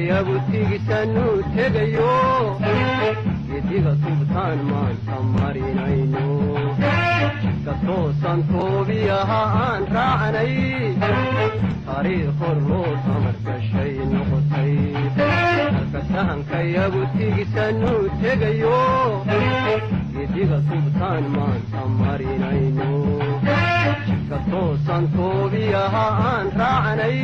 yagu tigisanu tegayo gediga tubtaan maanta marinayno jidka toosan toobiyaha aan raacanay taariikh hor loo tamar gashay noqotay halka sahanka yagu tigisanu tegayo gediga tubtaan maanta marinayno jidka toosan toobiyaha aan raacanay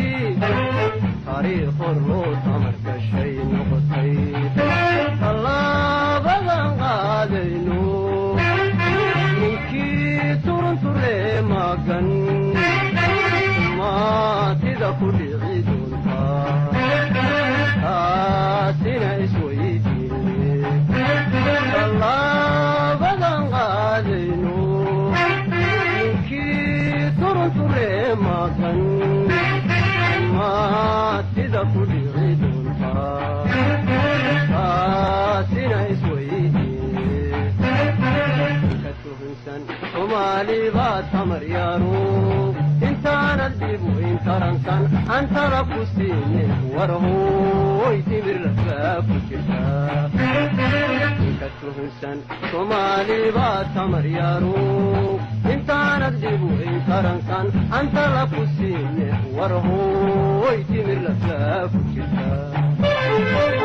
taariikh hor loo tamar gashay noqotay tallaabadan qaadayno ninkii turunture magan maatida ku dhici doontaa taasina isweydiine tallaabadan qaadayno ninkii turunture magan maatida ku dhici doontaa taasina isweydiine ka tuhunsan soomaali baa tamar yaaro intaanad dhibu intarankan antara ku siine war hooy timir lafaa ku jirtaa ka tuhunsan soomaali baa tamar yaaro intaanad dhibu intarankan antara ku siine war hooy timir lafaa ku jirtaa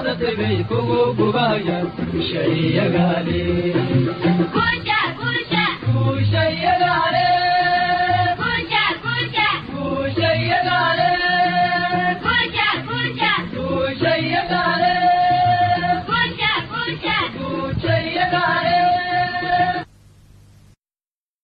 وضت بيكو ببايا شيء غالي كوشا كوشا كوشا يا غالي